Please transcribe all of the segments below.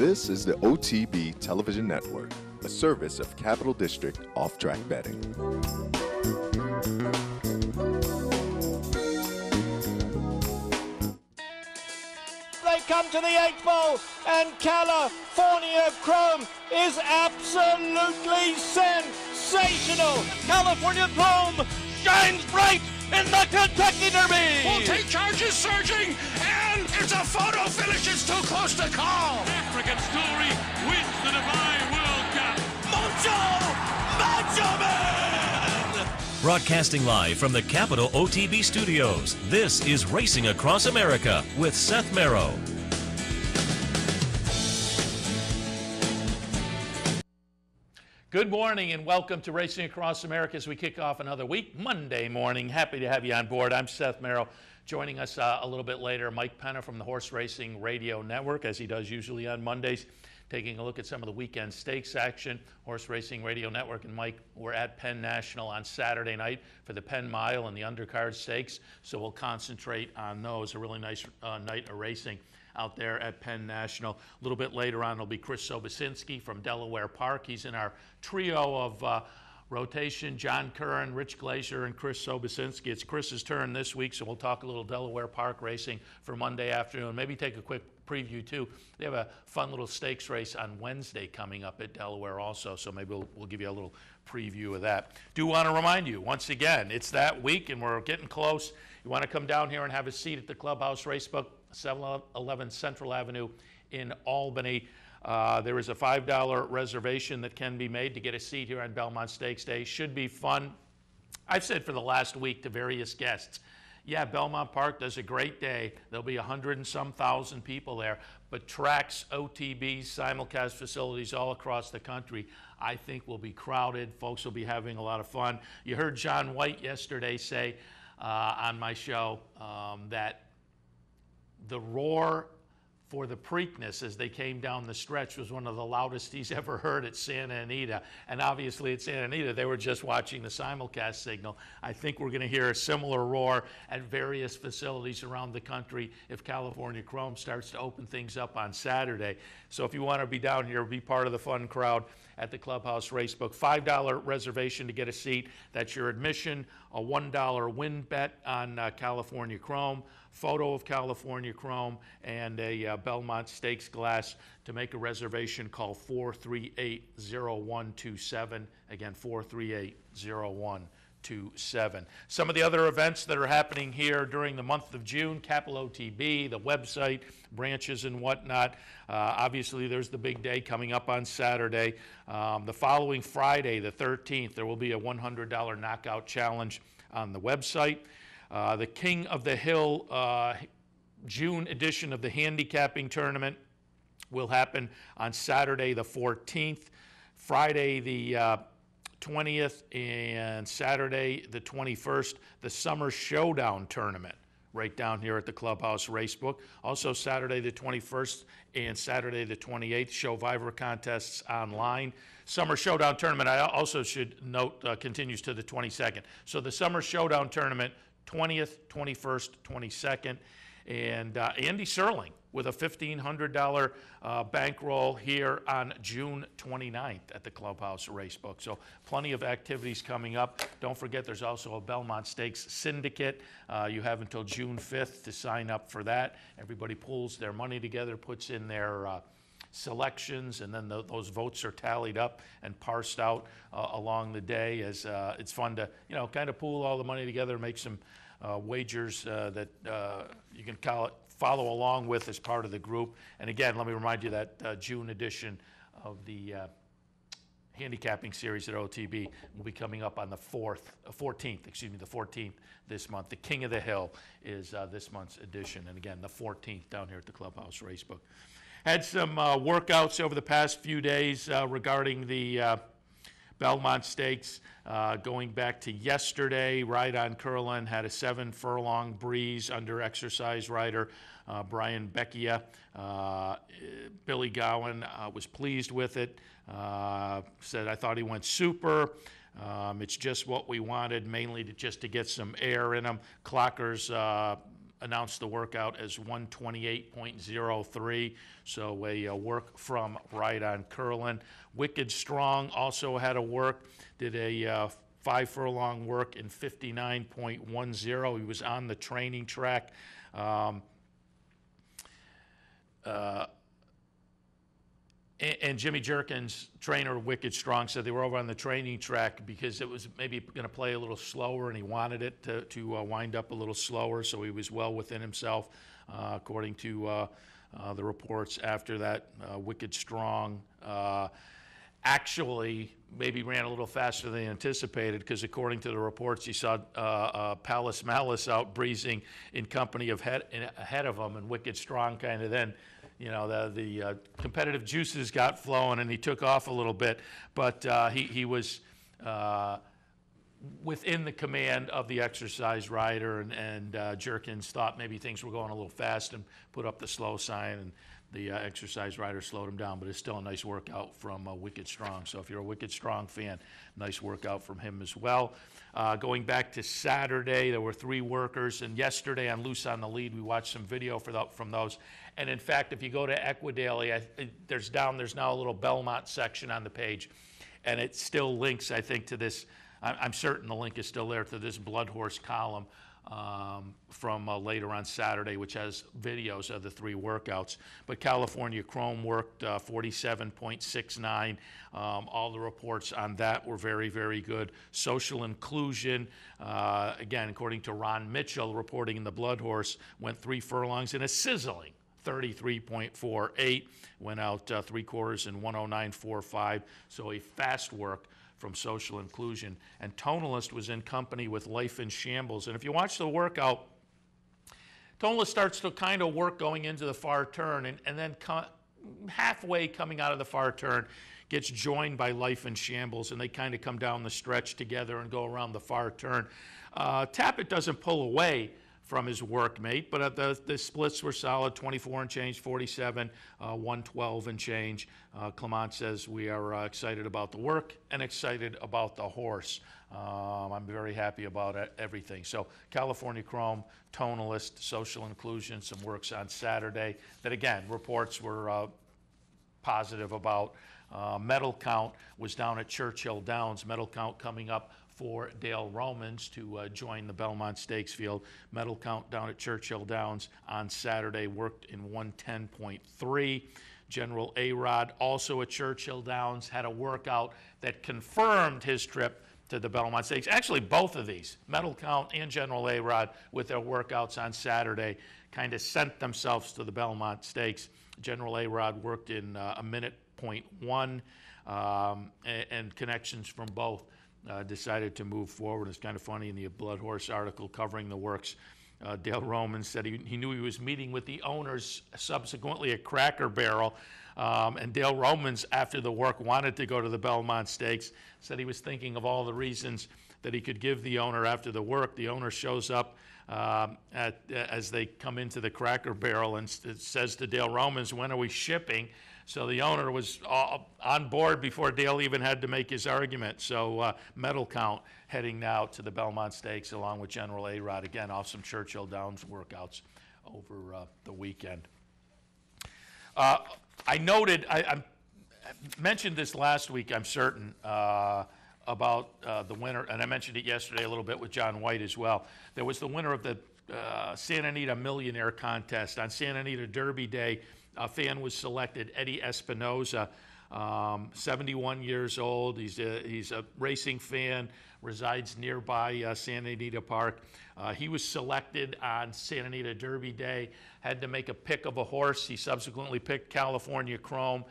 This is the OTB Television Network, a service of Capital District Off-Track Betting. They come to the 8th ball, and California Chrome is absolutely sensational. California Chrome shines bright in the Kentucky Derby. Will take charges surging, and it's a photo finish. It's too close to call. African Story wins the Dubai World Cup. Macho Man! Broadcasting live from the Capital OTB studios, this is Racing Across America with Seth Merrow. Good morning and welcome to Racing Across America as we kick off another week, Monday morning. Happy to have you on board. I'm Seth Merrow. Joining us a little bit later, Mike Penna from the Horse Racing Radio Network, as he does usually on Mondays, taking a look at some of the weekend stakes action. Horse Racing Radio Network and Mike were at Penn National on Saturday night for the Penn Mile and the undercard stakes, so we'll concentrate on those. A really nice night of racing out there at Penn National. A little bit later on, it'll be Chris Sobocinski from Delaware Park. He's in our trio of rotation: John Curran, Rich Glazier, and Chris Sobocinski. It's Chris's turn this week, so we'll talk a little Delaware Park racing for Monday afternoon. Maybe take a quick preview too. They have a fun little stakes race on Wednesday coming up at Delaware also, so maybe we'll give you a little preview of that. Do want to remind you, once again, it's that week and we're getting close. You want to come down here and have a seat at the Clubhouse Racebook, 711 Central Avenue in Albany. There is a $5 reservation that can be made to get a seat here on Belmont Stakes Day. Should be fun. I've said for the last week to various guests, yeah, Belmont Park does a great day. There'll be 100 and some thousand people there, but tracks, OTBs, simulcast facilities all across the country, I think will be crowded. Folks will be having a lot of fun. You heard John White yesterday say on my show that the roar for the Preakness as they came down the stretch was one of the loudest he's ever heard at Santa Anita. And obviously at Santa Anita, they were just watching the simulcast signal. I think we're going to hear a similar roar at various facilities around the country if California Chrome starts to open things up on Saturday. So if you want to be down here, be part of the fun crowd at the Clubhouse Racebook. $5 reservation to get a seat. That's your admission. A $1 win bet on California Chrome, photo of California Chrome, and a Belmont Stakes glass. To make a reservation, call 438-0127. Again, 438-0127. Some of the other events that are happening here during the month of June: Capital OTB, the website, branches and whatnot. Obviously, there's the big day coming up on Saturday. The following Friday, the 13th, there will be a $100 knockout challenge on the website. The King of the Hill June edition of the handicapping tournament will happen on Saturday the 14th, Friday the 20th, and Saturday the 21st, the Summer Showdown tournament right down here at the Clubhouse Racebook. Also Saturday the 21st and Saturday the 28th, Showviver contests online. Summer Showdown tournament, I also should note, continues to the 22nd. So the Summer Showdown tournament, 20th, 21st, 22nd, and Andy Serling with a $1,500 bankroll here on June 29th at the Clubhouse Racebook. So plenty of activities coming up. Don't forget there's also a Belmont Stakes Syndicate. You have until June 5th to sign up for that. Everybody pulls their money together, puts in their selections, and then those votes are tallied up and parsed out along the day. As it's fun to kind of pool all the money together and make some wagers that you can follow along with as part of the group. And again, let me remind you that June edition of the handicapping series at OTB will be coming up on the 14th this month. The King of the Hill is this month's edition, and again, the 14th down here at the Clubhouse Racebook. Had some workouts over the past few days regarding the Belmont Stakes. Going back to yesterday, Ride on Curlin had a 7-furlong breeze under exercise rider Brian Becchia. Billy Gowan was pleased with it. Said, I thought he went super. It's just what we wanted, mainly just to get some air in him. Clocker's announced the workout as 128.03, so a work from Right on Curlin. Wicked Strong also had a work, did a 5 furlong work in 59.10. He was on the training track. And Jimmy Jerkins, trainer of Wicked Strong, said they were over on the training track because it was maybe going to play a little slower, and he wanted it to wind up a little slower, so he was well within himself, according to the reports after that. Wicked Strong actually maybe ran a little faster than anticipated, because according to the reports, he saw Palace Malice out breezing in company of ahead of him, and Wicked Strong kind of then, you know, the competitive juices got flowing, and he took off a little bit, but he was within the command of the exercise rider, and Jerkins thought maybe things were going a little fast and put up the slow sign, and the exercise rider slowed him down, but it's still a nice workout from Wicked Strong. So if you're a Wicked Strong fan, nice workout from him as well. Going back to Saturday, there were 3 workers, and yesterday on Loose on the Lead, we watched some video from those. And in fact, if you go to Equidaily, there's now a little Belmont section on the page, and it still links, I think, to this. I'm certain the link is still there, to this Blood Horse column from later on Saturday, which has videos of the 3 workouts. But California Chrome worked 47.69. All the reports on that were very, very good. Social Inclusion, again, according to Ron Mitchell, reporting in the Blood Horse, went 3 furlongs in a sizzling 33.48, went out 3 quarters in 109.45, so a fast work from Social Inclusion. And Tonalist was in company with Life in Shambles. And if you watch the workout, Tonalist starts to kind of work going into the far turn, and then halfway coming out of the far turn, gets joined by Life in Shambles, and they kind of come down the stretch together and go around the far turn. Tappet doesn't pull away from his workmate, but the splits were solid, 24 and change, 47, 112 and change. Clement says, we are excited about the work and excited about the horse. I'm very happy about everything. So California Chrome, Tonalist, Social Inclusion, some works on Saturday that, again, reports were positive about. Medal count was down at Churchill Downs. Medal count coming up for Dale Romans to join the Belmont Stakes field. Medal count down at Churchill Downs on Saturday worked in 110.3. General A-Rod, also at Churchill Downs, had a workout that confirmed his trip to the Belmont Stakes. Actually, both of these, Medal count and General A-Rod, with their workouts on Saturday, kind of sent themselves to the Belmont Stakes. General A-Rod worked in a minute 0.1, and connections from both decided to move forward. It's kind of funny, in the Blood Horse article covering the works, Dale Romans said he knew he was meeting with the owners subsequently at Cracker Barrel, and Dale Romans, after the work, wanted to go to the Belmont Stakes, said he was thinking of all the reasons that he could give the owner after the work. The owner shows up as they come into the Cracker Barrel and says to Dale Romans, when are we shipping? So the owner was on board before Dale even had to make his argument. So medal count heading now to the Belmont Stakes along with General A-Rod, again, off some Churchill Downs workouts over the weekend. I noted, I mentioned this last week, I'm certain, about the winner, and I mentioned it yesterday a little bit with John White as well. There was the winner of the Santa Anita Millionaire Contest. On Santa Anita Derby Day, a fan was selected, Eddie Espinoza, 71 years old. He's a racing fan, resides nearby Santa Anita Park. He was selected on Santa Anita Derby Day, had to make a pick of a horse. He subsequently picked California Chrome.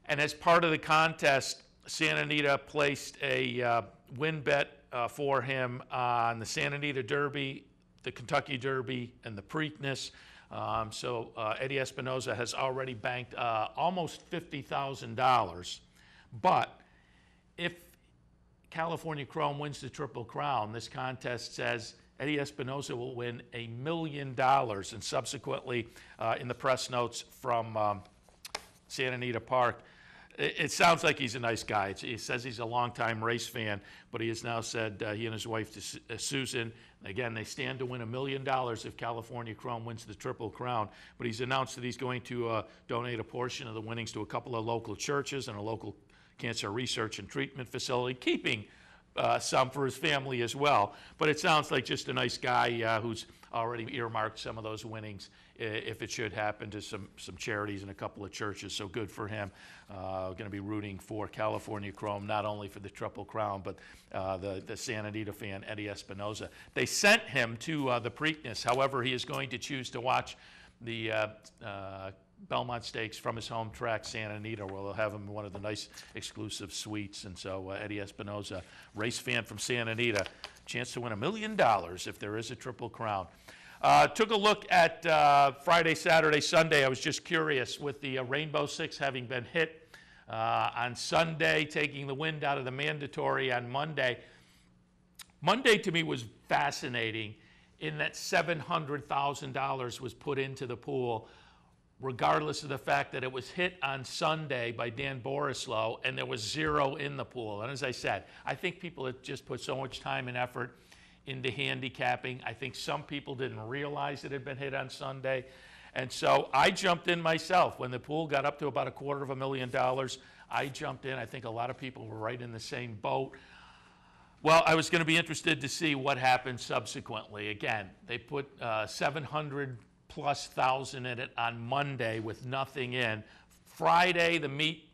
And as part of the contest, Santa Anita placed a win bet for him on the Santa Anita Derby, the Kentucky Derby, and the Preakness. So Eddie Espinoza has already banked almost $50,000. But if California Chrome wins the Triple Crown, this contest says Eddie Espinoza will win $1 million. And subsequently, in the press notes from Santa Anita Park, it sounds like he's a nice guy. He says he's a longtime race fan, but he has now said he and his wife, Susan, again, they stand to win $1 million if California Chrome wins the Triple Crown. But he's announced that he's going to donate a portion of the winnings to a couple of local churches and a local cancer research and treatment facility, keeping some for his family as well. But it sounds like just a nice guy who's already earmarked some of those winnings, if it should happen, to some charities and a couple of churches. So good for him. Going to be rooting for California Chrome, not only for the Triple Crown, but the Santa Anita fan, Eddie Espinoza. They sent him to the Preakness. However, he is going to choose to watch the Belmont Stakes from his home track, Santa Anita, where they'll have him in one of the nice exclusive suites. And so Eddie Espinoza, race fan from Santa Anita, chance to win $1 million if there is a Triple Crown. Took a look at Friday, Saturday, Sunday. I was just curious, with the Rainbow Six having been hit on Sunday, taking the wind out of the mandatory on Monday. Monday to me was fascinating in that $700,000 was put into the pool, regardless of the fact that it was hit on Sunday by Dan Borislow and there was zero in the pool. And as I said, I think people have just put so much time and effort into handicapping. I think some people didn't realize it had been hit on Sunday. And so I jumped in myself. When the pool got up to about $250,000, I jumped in. I think a lot of people were right in the same boat. Well, I was going to be interested to see what happened subsequently. Again, they put 700 plus thousand in it on Monday with nothing in. Friday, the meet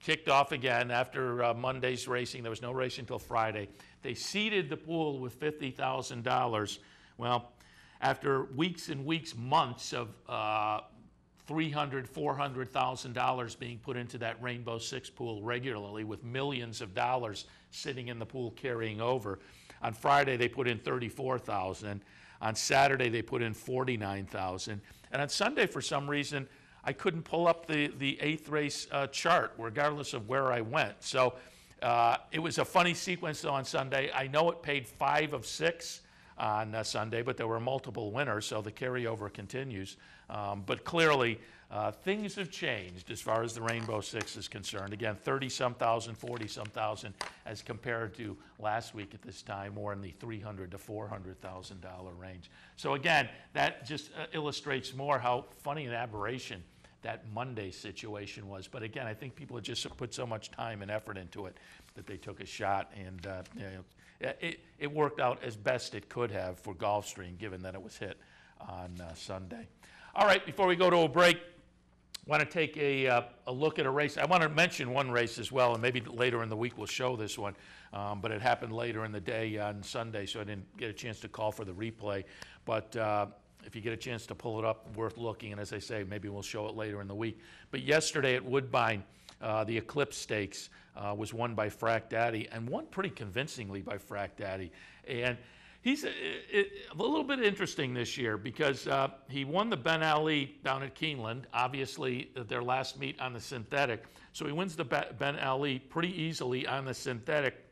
kicked off again after Monday's racing. There was no racing until Friday. They seeded the pool with $50,000. Well, after weeks and weeks, months of $300,000, $400,000 being put into that Rainbow Six pool regularly, with millions of dollars sitting in the pool carrying over. On Friday, they put in $34,000. On Saturday, they put in $49,000. And on Sunday, for some reason, I couldn't pull up the eighth race chart, regardless of where I went. So it was a funny sequence, though, on Sunday. I know it paid 5 of 6 on Sunday, but there were multiple winners, so the carryover continues. But clearly, things have changed as far as the Rainbow Six is concerned. Again, 30-some thousand, 40-some thousand, as compared to last week at this time, more in the $300,000 to $400,000 range. So again, that just illustrates more how funny an aberration that Monday situation was. But again, I think people had just put so much time and effort into it that they took a shot, and it worked out as best it could have for Gulfstream, given that it was hit on Sunday. All right, before we go to a break, I want to take a look at a race. I want to mention one race as well, and maybe later in the week we'll show this one, but it happened later in the day on Sunday, so I didn't get a chance to call for the replay. But if you get a chance to pull it up, worth looking, and as I say, maybe we'll show it later in the week. But yesterday at Woodbine, the Eclipse Stakes was won by Frack Daddy, and won pretty convincingly by Frack Daddy. And he's a little bit interesting this year because he won the Ben Ali down at Keeneland, obviously their last meet on the synthetic. So he wins the Ben Ali pretty easily on the synthetic.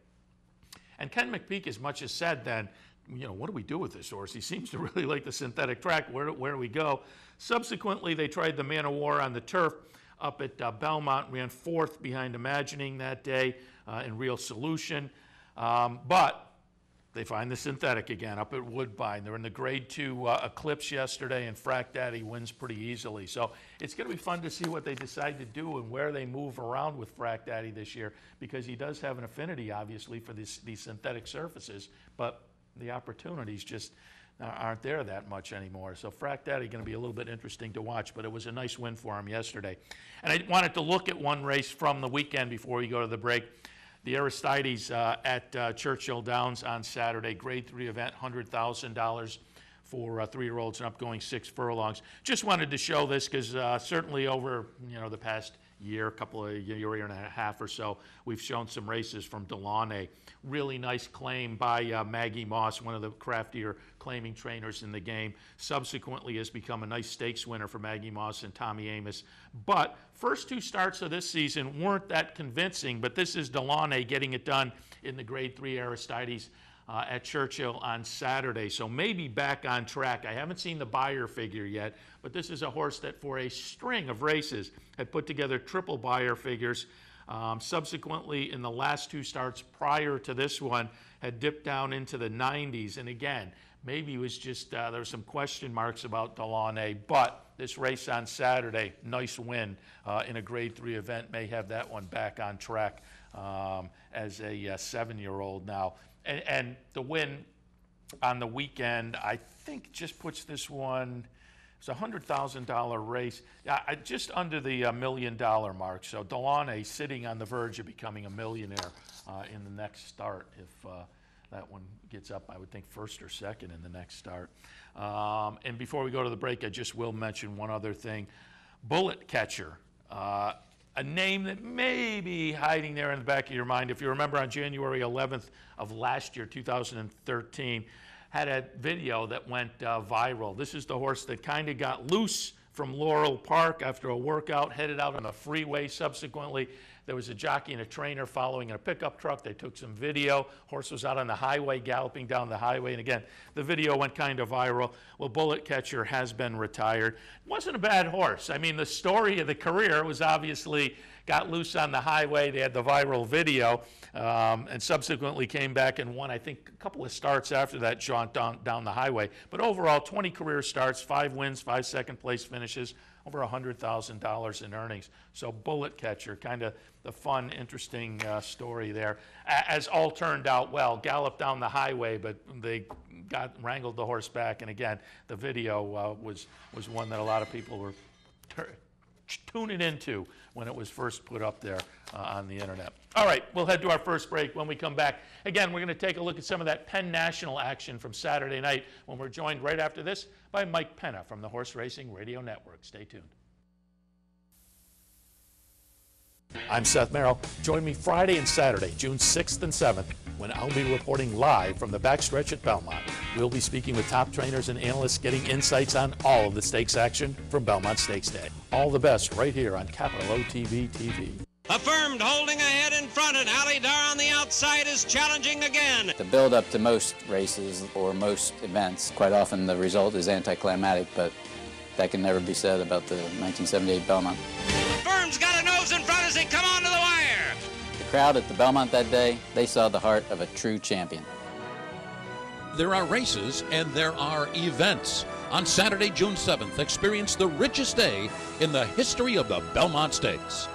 And Ken McPeak as much as said then, what do we do with this horse? He seems to really like the synthetic track. Where do we go? Subsequently, they tried the Man of War on the turf up at Belmont, ran 4th behind Imagining that day in Real Solution. But they find the synthetic again up at Woodbine. They're in the Grade 2 Eclipse yesterday, and Frack Daddy wins pretty easily. So it's going to be fun to see what they decide to do and where they move around with Frack Daddy this year, because he does have an affinity, obviously, for these synthetic surfaces, but the opportunities just aren't there that much anymore. So Frack Daddy going to be a little bit interesting to watch, but it was a nice win for him yesterday. And I wanted to look at one race from the weekend before we go to the break. The Aristides at Churchill Downs on Saturday, Grade 3 event, $100,000 for 3-year-olds and up, going 6 furlongs. Just wanted to show this because certainly over the past year and a half or so, we've shown some races from Delaunay. Really nice claim by Maggie Moss, one of the craftier claiming trainers in the game. Subsequently has become a nice stakes winner for Maggie Moss and Tommy Amos. But first 2 starts of this season weren't that convincing, but this is Delaunay getting it done in the Grade 3 Aristides at Churchill on Saturday, so maybe back on track. I haven't seen the buyer figure yet, but this is a horse that for a string of races had put together triple buyer figures. Subsequently, in the last 2 starts prior to this one, had dipped down into the 90s. And again, maybe it was just there were some question marks about Delaunay, but this race on Saturday, nice win in a Grade 3 event, may have that one back on track as a 7-year-old now. And the win on the weekend, I think, just puts this one. It's a $100,000 race, just under the $1 million mark. So Delaunay sitting on the verge of becoming a millionaire in the next start. If that one gets up, I would think first or second in the next start. And before we go to the break, I just will mention one other thing. Bullet Catcher, a name that may be hiding there in the back of your mind. If you remember, on January 11th of last year, 2013, had a video that went viral. This is the horse that kind of got loose from Laurel Park after a workout, headed out on the freeway subsequently. There was a jockey and a trainer following in a pickup truck. They took some video. Horse was out on the highway, galloping down the highway. And again, the video went kind of viral. Well, Bullet Catcher has been retired. Wasn't a bad horse. I mean, the story of the career was obviously got loose on the highway. They had the viral video, and subsequently came back and won, I think, a couple of starts after that jaunt down the highway. But overall, 20 career starts, 5 wins, 5 second-place finishes, over $100,000 in earnings. So Bullet Catcher, kind of the fun, interesting story there. As all turned out well, galloped down the highway, but they wrangled the horse back. And again, the video was one that a lot of people were tuning into when it was first put up there on the internet. All right, we'll head to our first break. When we come back, again, we're going to take a look at some of that Penn National action from Saturday night, when we're joined right after this by Mike Penna from the Horse Racing Radio Network. Stay tuned. I'm Seth Merrill. Join me Friday and Saturday, June 6th and 7th, when I'll be reporting live from the backstretch at Belmont. We'll be speaking with top trainers and analysts, getting insights on all of the stakes action from Belmont Stakes Day. All the best right here on Capital OTB TV. Affirmed holding ahead in front, and Ali Dar on the outside is challenging again. The build up to most races or most events, quite often the result is anticlimactic, but that can never be said about the 1978 Belmont. Affirmed's got a nose in front as they come onto the wire. The crowd at the Belmont that day, they saw the heart of a true champion. There are races and there are events. On Saturday, June 7th, experience the richest day in the history of the Belmont Stakes.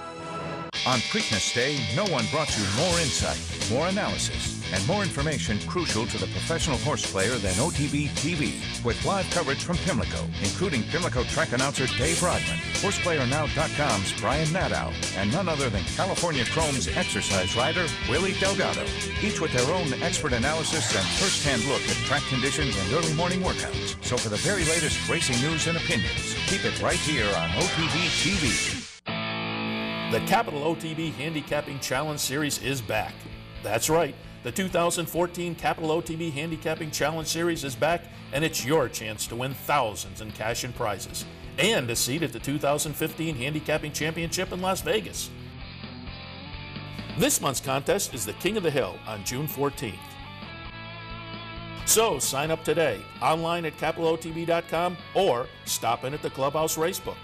On Preakness Day, no one brought you more insight, more analysis, and more information crucial to the professional horse player than OTB TV, with live coverage from Pimlico, including Pimlico track announcer Dave Rodman, HorsePlayerNow.com's Brian Nadow, and none other than California Chrome's exercise rider Willie Delgado, each with their own expert analysis and first-hand look at track conditions and early morning workouts. So for the very latest racing news and opinions, keep it right here on OTB TV. The Capital OTB Handicapping Challenge Series is back. That's right. The 2014 Capital OTB Handicapping Challenge Series is back, and it's your chance to win thousands in cash and prizes, and a seat at the 2015 Handicapping Championship in Las Vegas. This month's contest is the King of the Hill on June 14th. So sign up today, online at capitalotb.com, or stop in at the Clubhouse Racebook.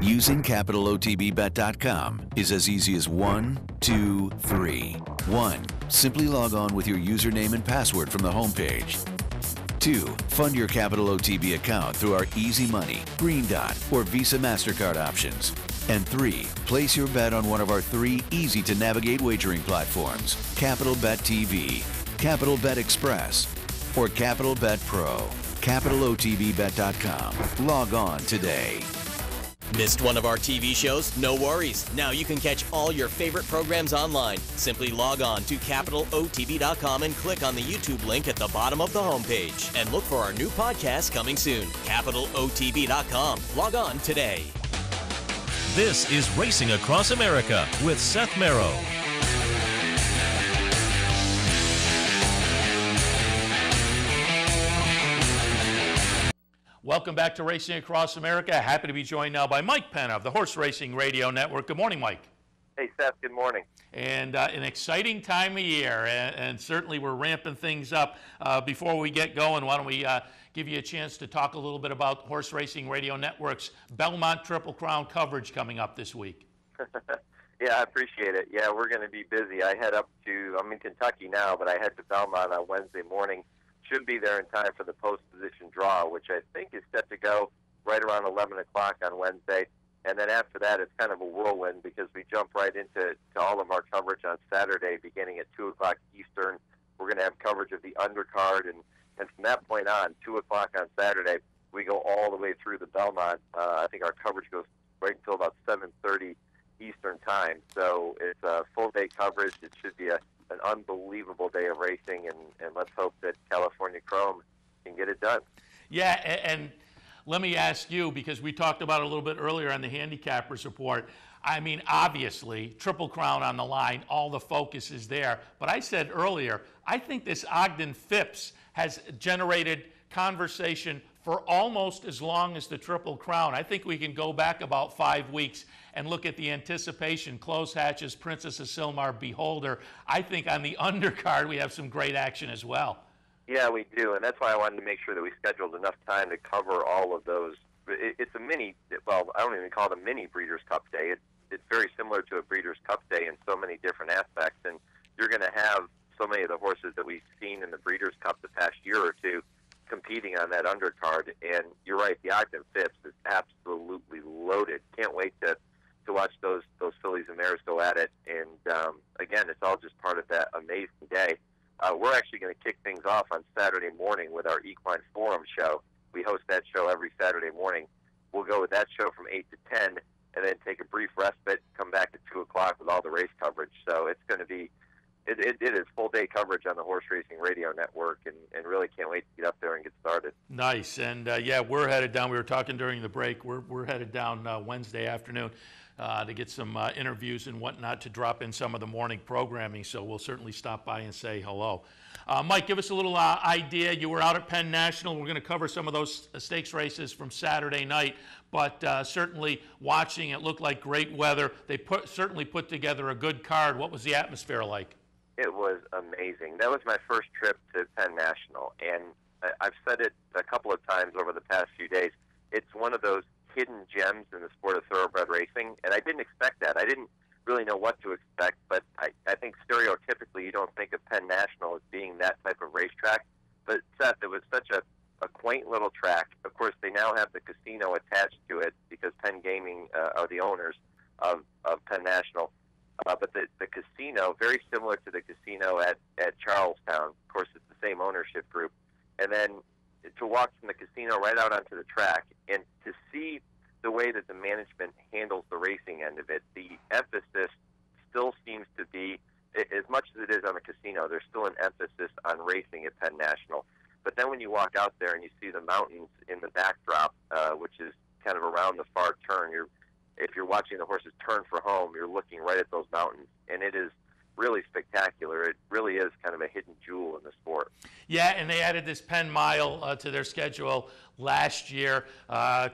Using CapitalOTBBet.com is as easy as 1, 2, 3. 1. Simply log on with your username and password from the homepage. 2. Fund your Capital OTB account through our Easy Money, Green Dot, or Visa MasterCard options. And 3. Place your bet on one of our 3 easy-to-navigate wagering platforms, Capital Bet TV, Capital Bet Express, or Capital Bet Pro. CapitalOTBBet.com. Log on today. Missed one of our TV shows? No worries. Now you can catch all your favorite programs online. Simply log on to CapitalOTB.com and click on the YouTube link at the bottom of the homepage. And look for our new podcast coming soon. CapitalOTB.com. Log on today. This is Racing Across America with Seth Merrill. Welcome back to Racing Across America. Happy to be joined now by Mike Penna of the Horse Racing Radio Network. Good morning, Mike. Hey, Seth, good morning. And an exciting time of year, and certainly we're ramping things up. Before we get going, why don't we give you a chance to talk a little bit about Horse Racing Radio Network's Belmont Triple Crown coverage coming up this week. Yeah, I appreciate it. Yeah, we're going to be busy. I'm in Kentucky now, but I head to Belmont on Wednesday morning. Should be there in time for the post-position draw, which I think is set to go right around 11 o'clock on Wednesday. And then after that, it's kind of a whirlwind because we jump right into all of our coverage on Saturday beginning at 2 o'clock Eastern. We're going to have coverage of the undercard, and from that point on, 2 o'clock on Saturday, we go all the way through the Belmont. I think our coverage goes right until about 7:30 Eastern time. So it's a full-day coverage. It should be an unbelievable day of racing, and let's hope that California Chrome can get it done. Yeah, and let me ask you, because we talked about it a little bit earlier on the Handicappers Report. I mean, obviously, Triple Crown on the line, all the focus is there. But I said earlier, I think this Ogden Phipps has generated conversation for almost as long as the Triple Crown. I think we can go back about 5 weeks and look at the anticipation. Close Hatches, Princess of Sylmar, Beholder. I think on the undercard we have some great action as well. Yeah, we do, and that's why I wanted to make sure that we scheduled enough time to cover all of those. It's a mini, well, I don't even call it a mini Breeders' Cup Day. It's very similar to a Breeders' Cup Day in so many different aspects, and you're going to have so many of the horses that we've seen in the Breeders' Cup the past year or two competing on that undercard. And you're right, the Ogden Phipps is absolutely loaded. Can't wait to watch those fillies and mares go at it. And again, it's all just part of that amazing day. We're actually going to kick things off on Saturday morning with our Equine Forum show. We host that show every Saturday morning. We'll go with that show from 8 to 10 and then take a brief respite, come back at 2 o'clock with all the race coverage. So it's going to be, it is full-day coverage on the Horse Racing Radio Network, and really can't wait to get up there and get started. Nice. And, yeah, we're headed down. We were talking during the break. We're headed down Wednesday afternoon to get some interviews and whatnot to drop in some of the morning programming. So we'll certainly stop by and say hello. Mike, give us a little idea. You were out at Penn National. We're going to cover some of those stakes races from Saturday night, but certainly watching, it looked like great weather. They certainly put together a good card. What was the atmosphere like? It was amazing. That was my first trip to Penn National, and I've said it a couple of times over the past few days. It's one of those hidden gems in the sport of thoroughbred racing, and I didn't expect that. I didn't really know what to expect, but I think stereotypically you don't think of Penn National as being that type of racetrack. But Seth, it was such a quaint little track. Of course, they now have the casino attached to it because Penn Gaming are the owners of Penn National. But the casino, very similar to the casino at Charlestown. Of course, it's the same ownership group. And then to walk from the casino right out onto the track and to see the way that the management handles the racing end of it, the emphasis still seems to be, as much as it is on the casino, there's still an emphasis on racing at Penn National. But then when you walk out there and you see the mountains in the backdrop, which is kind of around the far turn, if you're watching the horses turn for home, you're looking right at those mountains, and it is really spectacular. It really is kind of a hidden jewel in the sport. Yeah, and they added this Penn Mile to their schedule last year.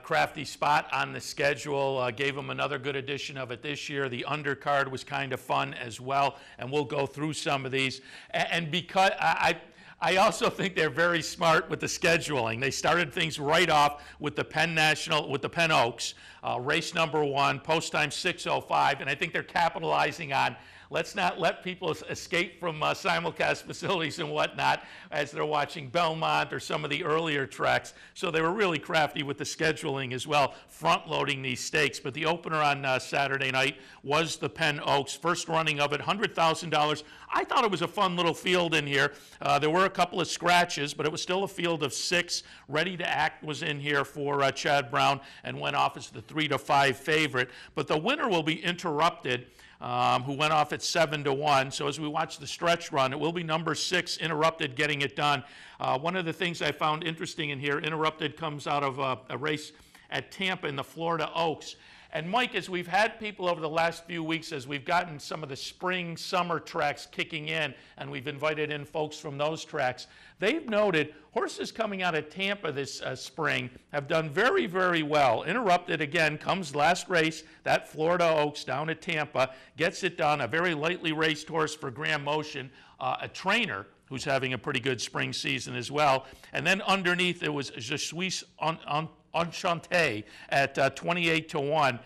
Crafty spot on the schedule, gave them another good edition of it this year. The undercard was kind of fun as well, and we'll go through some of these. And because I also think they're very smart with the scheduling. They started things right off with the Penn National, with the Penn Oaks, race number 1, post time 6:05, and I think they're capitalizing on, let's not let people escape from simulcast facilities and whatnot as they're watching Belmont or some of the earlier tracks. So they were really crafty with the scheduling as well, front-loading these stakes. But the opener on Saturday night was the Penn Oaks, first running of it, $100,000. I thought it was a fun little field in here. There were a couple of scratches, but it was still a field of 6. Ready to Act was in here for Chad Brown and went off as the 3-5 favorite. But the winner will be Interrupted, who went off at 7-1. So as we watch the stretch run, it will be number 6, Interrupted, getting it done. One of the things I found interesting in here, Interrupted comes out of a race at Tampa in the Florida Oaks. And Mike, as we've had people over the last few weeks, as we've gotten some of the spring, summer tracks kicking in, and we've invited in folks from those tracks, they've noted horses coming out of Tampa this spring have done very, very well. Interrupted again, comes last race, that Florida Oaks down at Tampa, gets it done, a very lightly raced horse for Graham Motion, a trainer who's having a pretty good spring season as well. And then underneath it was Je Suis Enchanté at 28-1.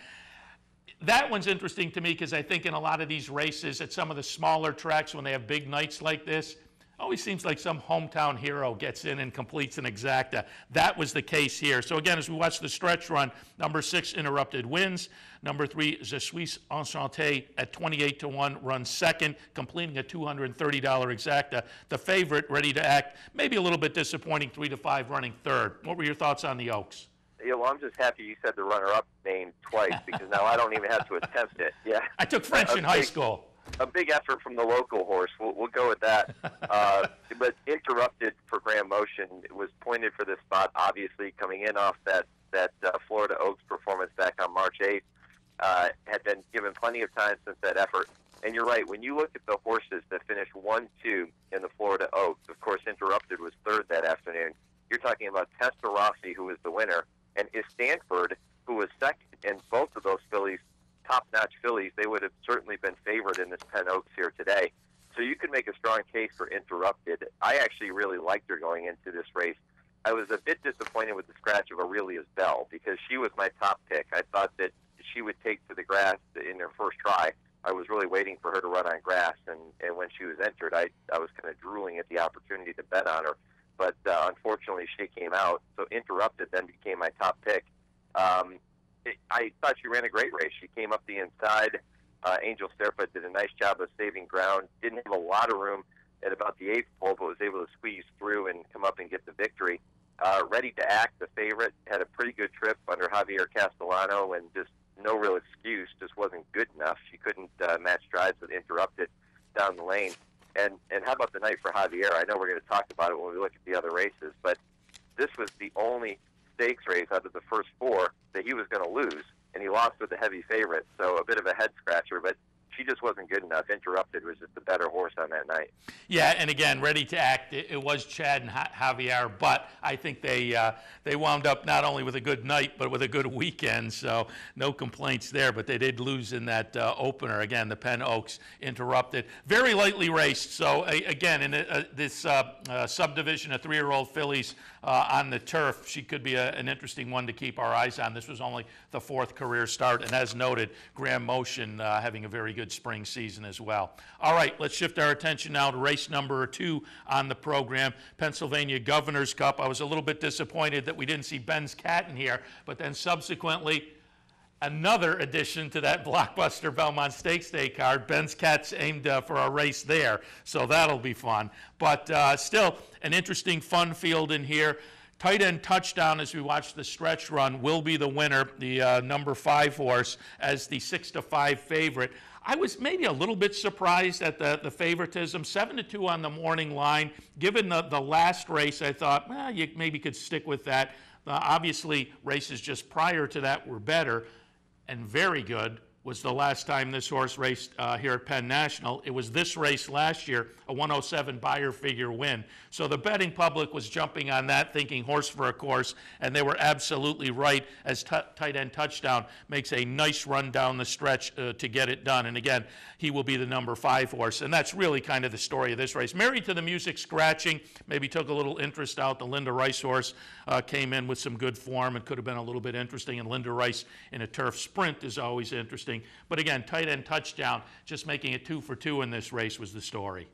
That one's interesting to me because I think in a lot of these races at some of the smaller tracks when they have big nights like this, always seems like some hometown hero gets in and completes an exacta. That was the case here. So again, as we watch the stretch run, number 6, Interrupted, wins. Number 3, Je Suis Enchanté at 28-1 runs second, completing a $230 exacta. The favorite, Ready to Act, maybe a little bit disappointing, 3-5 running third. What were your thoughts on the Oaks? Yeah, well, I'm just happy you said the runner-up name twice because now I don't even have to attempt it. Yeah, I took French in high school. A big effort from the local horse. We'll go with that. But Interrupted for Graham Motion was pointed for this spot, obviously, coming in off that Florida Oaks performance back on March 8th. Had been given plenty of time since that effort. And you're right, when you look at the horses that finished 1-2 in the Florida Oaks, of course, Interrupted was third that afternoon. You're talking about Testa Rossi, who was the winner, and Is Stanford, who was second. And both of those fillies, top-notch fillies, they would have certainly been favored in this Penn Oaks here today. So you could make a strong case for Interrupted. I actually really liked her going into this race. I was a bit disappointed with the scratch of Aurelia's Bell because she was my top pick. I thought that she would take to the grass in her first try. I was really waiting for her to run on grass, and when she was entered, I was kind of drooling at the opportunity to bet on her. But unfortunately, she came out. So Interrupted then became my top pick. I thought she ran a great race. She came up the inside. Angel Serpa did a nice job of saving ground. Didn't have a lot of room at about the 8th pole, but was able to squeeze through and come up and get the victory. Ready to Act, the favorite, had a pretty good trip under Javier Castellano and just no real excuse, just wasn't good enough. She couldn't match strides with Interrupted down the lane. And how about the night for Javier? I know we're going to talk about it when we look at the other races, but this was the only stakes race out of the first 4 that he was going to lose, and he lost with the heavy favorite, so a bit of a head-scratcher, but she just wasn't good enough. Interrupted was just the better horse on that night. Yeah, and again, Ready to Act, it was Chad and Javier, but I think they wound up not only with a good night, but with a good weekend, so no complaints there, but they did lose in that opener. Again, the Penn Oaks Interrupted. Very lightly raced, so again, in this subdivision of 3-year-old fillies on the turf, she could be an interesting one to keep our eyes on. This was only the 4th career start, and as noted, Graham Motion having a very good spring season as well. All right, let's shift our attention now to race number 2 on the program, Pennsylvania Governor's Cup. I was a little bit disappointed that we didn't see Ben's Cat in here, but then subsequently another addition to that blockbuster Belmont Stakes Day card. Ben's Cat's aimed for a race there, so that'll be fun. But still, an interesting, fun field in here. Tight End Touchdown, as we watch the stretch run, will be the winner, the number 5 horse, as the 6-5 favorite. I was maybe a little bit surprised at the favoritism. 7-2 on the morning line. Given the last race, I thought, well, you maybe could stick with that. Obviously, races just prior to that were better, and very good was the last time this horse raced here at Penn National. It was this race last year, a 107 Beyer figure win. So the betting public was jumping on that, thinking horse for a course, and they were absolutely right, as Tight End Touchdown makes a nice run down the stretch to get it done. And again, he will be the number 5 horse, and that's really kind of the story of this race. Married to the Music Scratching, maybe took a little interest out. The Linda Rice horse came in with some good form and could have been a little bit interesting, and Linda Rice in a turf sprint is always interesting. But again, Tight End Touchdown, just making it 2 for 2 in this race was the story.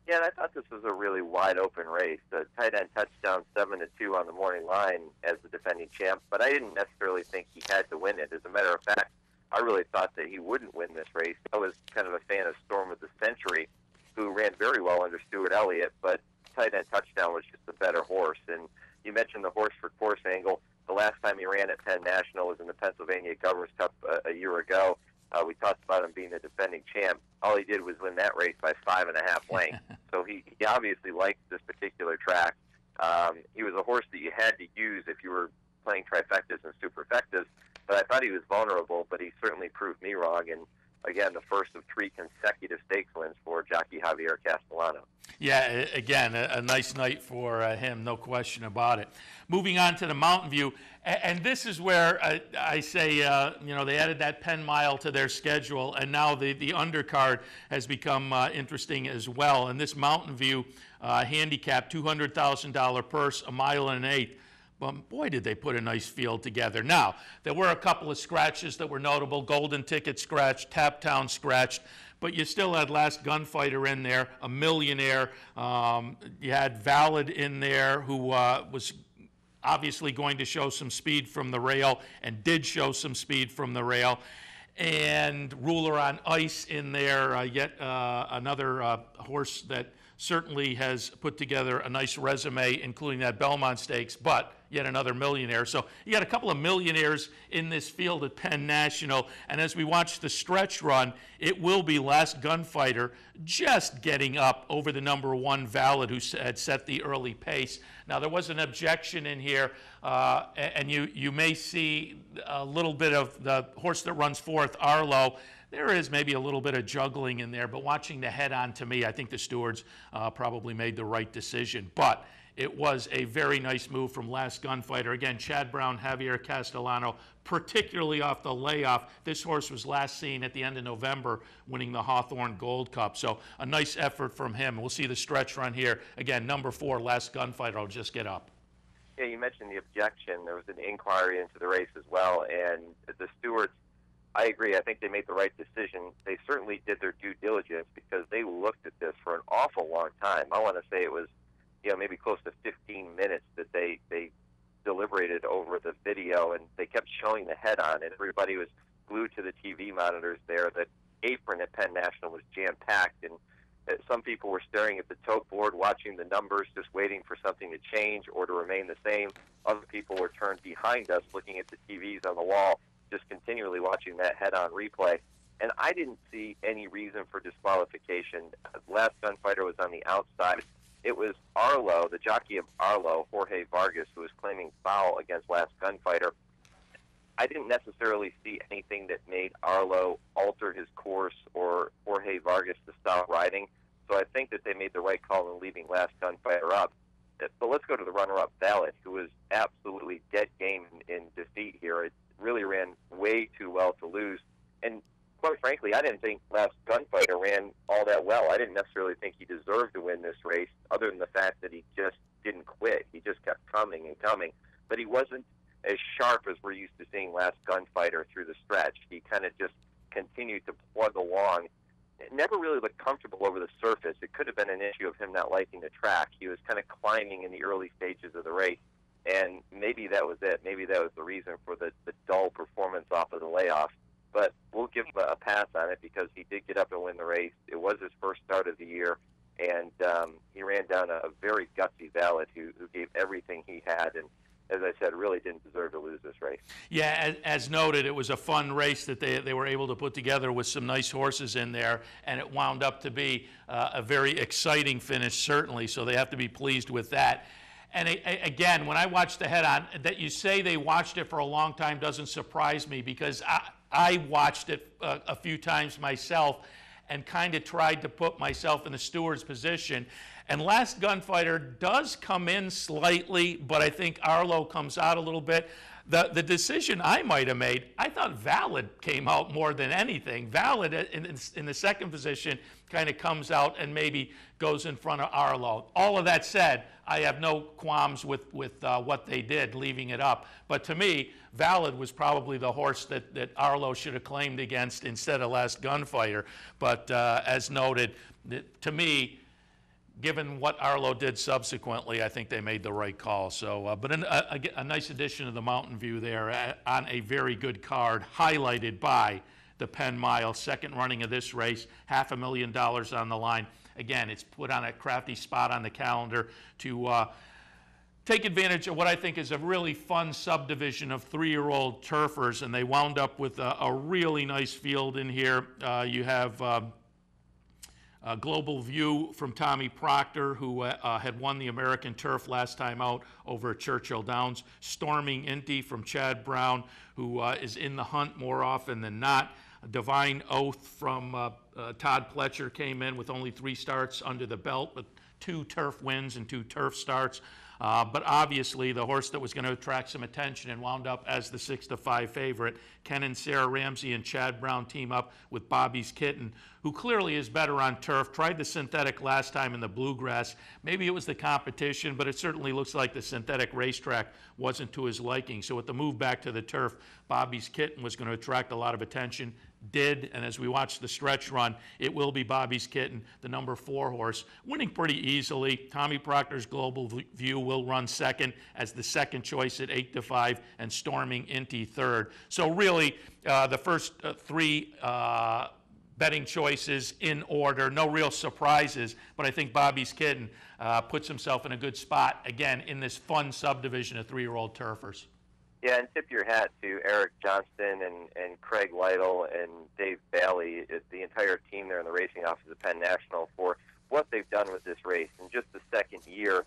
Yeah, and I thought this was a really wide-open race. The Tight End Touchdown 7-2 on the morning line as the defending champ, but I didn't necessarily think he had to win it. As a matter of fact, I really thought that he wouldn't win this race. I was kind of a fan of Storm of the Century, who ran very well under Stuart Elliott, but Tight End Touchdown was just a better horse. And you mentioned the horse for course angle. The last time he ran at Penn National was in the Pennsylvania Governor's Cup a year ago. We talked about him being the defending champ. All he did was win that race by 5.5 lengths. So he obviously liked this particular track. He was a horse that you had to use if you were playing trifectas and superfectas. But I thought he was vulnerable, but he certainly proved me wrong. And again, the first of 3 consecutive stakes wins for jockey Javier Castellano. Yeah, again, a nice night for him, no question about it. Moving on to the Mountain View, and this is where I say, you know, they added that Penn Mile to their schedule, and now the undercard has become interesting as well. And this Mountain View handicap, $200,000 purse, 1 mile and an eighth. But boy, did they put a nice field together. Now, there were a couple of scratches that were notable. Golden Ticket scratched, Tap Town scratched, but you still had Last Gunfighter in there, a millionaire. You had Valid in there, who was obviously going to show some speed from the rail and did show some speed from the rail. And Ruler on Ice in there, yet another horse that certainly has put together a nice resume, including that Belmont Stakes, but yet another millionaire. So you got a couple of millionaires in this field at Penn National, and as we watch the stretch run, it will be Last Gunfighter just getting up over the number 1 Valid, who had set the early pace. Now, there was an objection in here, and you may see a little bit of the horse that runs fourth, Arlo. There is maybe a little bit of juggling in there, but watching the head-on, to me, I think the stewards probably made the right decision. But it was a very nice move from Last Gunfighter. Again, Chad Brown, Javier Castellano, particularly off the layoff. This horse was last seen at the end of November winning the Hawthorne Gold Cup. So a nice effort from him. We'll see the stretch run here. Again, number 4, Last Gunfighter will just get up. Yeah, you mentioned the objection. There was an inquiry into the race as well, and the stewards, I agree. I think they made the right decision. They certainly did their due diligence because they looked at this for an awful long time. I want to say it was, you know, maybe close to 15 minutes that they deliberated over the video, and they kept showing the head-on, and everybody was glued to the TV monitors there. The apron at Penn National was jam-packed, and some people were staring at the tote board, watching the numbers, just waiting for something to change or to remain the same. Other people were turned behind us, looking at the TVs on the wall, just continually watching that head-on replay. And I didn't see any reason for disqualification. Last Gunfighter was on the outside. It was Arlo, the jockey of Arlo, Jorge Vargas, who was claiming foul against Last Gunfighter. I didn't necessarily see anything that made Arlo alter his course or Jorge Vargas to stop riding. So I think that they made the right call in leaving Last Gunfighter up. But let's go to the runner-up, Valid, who was absolutely dead game in defeat here. It really ran way too well to lose. And quite frankly, I didn't think Last Gunfighter ran all that well. I didn't necessarily think he deserved to win this race, other than the fact that he just didn't quit. He just kept coming and coming. But he wasn't as sharp as we're used to seeing Last Gunfighter through the stretch. He kind of just continued to plug along. It never really looked comfortable over the surface. It could have been an issue of him not liking the track. He was kind of climbing in the early stages of the race, and maybe that was it. Maybe that was the reason for the dull performance off of the layoff. But we'll give him a pass on it because he did get up and win the race. It was his first start of the year, and he ran down a very gutsy Valid who gave everything he had, and as I said, really didn't deserve to lose this race. Yeah, as noted, it was a fun race that they were able to put together with some nice horses in there, and it wound up to be a very exciting finish, certainly, so they have to be pleased with that. And again, when I watched the head-on, that you say they watched it for a long time doesn't surprise me, because I watched it a few times myself and kind of tried to put myself in the steward's position. And Last Gunfighter does come in slightly, but I think Arlo comes out a little bit. The decision I might have made, I thought Valid came out more than anything. Valid in the second position kind of comes out and maybe goes in front of Arlo. All of that said, I have no qualms with what they did, leaving it up. But to me, Valid was probably the horse that Arlo should have claimed against instead of Last Gunfighter. But as noted, to me, given what Arlo did subsequently, I think they made the right call. So, but a nice addition to the Mountain View there on a very good card, highlighted by the Penn Mile, second running of this race, $500,000 on the line. Again, it's put on a crafty spot on the calendar to take advantage of what I think is a really fun subdivision of 3-year-old turfers, and they wound up with a really nice field in here. You have Global View from Tommy Proctor, who had won the American Turf last time out over at Churchill Downs. Storming Inti from Chad Brown, who is in the hunt more often than not. Divine Oath from Todd Pletcher came in with only 3 starts under the belt, with 2 turf wins and 2 turf starts. But obviously, the horse that was going to attract some attention and wound up as the 6-5 favorite, Ken and Sarah Ramsey and Chad Brown team up with Bobby's Kitten, who clearly is better on turf. Tried the synthetic last time in the bluegrass. Maybe it was the competition, but it certainly looks like the synthetic racetrack wasn't to his liking. So with the move back to the turf, Bobby's Kitten was going to attract a lot of attention. Did, and as we watch the stretch run, it will be Bobby's Kitten, the number 4 horse, winning pretty easily. Tommy Proctor's Global View will run second as the second choice at 8-5, and Storming Inti third. So really, the first 3 betting choices in order, no real surprises, but I think Bobby's Kitten puts himself in a good spot, again, in this fun subdivision of 3-year-old turfers. Yeah, and tip your hat to Eric Johnston and Craig Lytle and Dave Bailey, the entire team there in the racing office of Penn National, for what they've done with this race. In just the second year,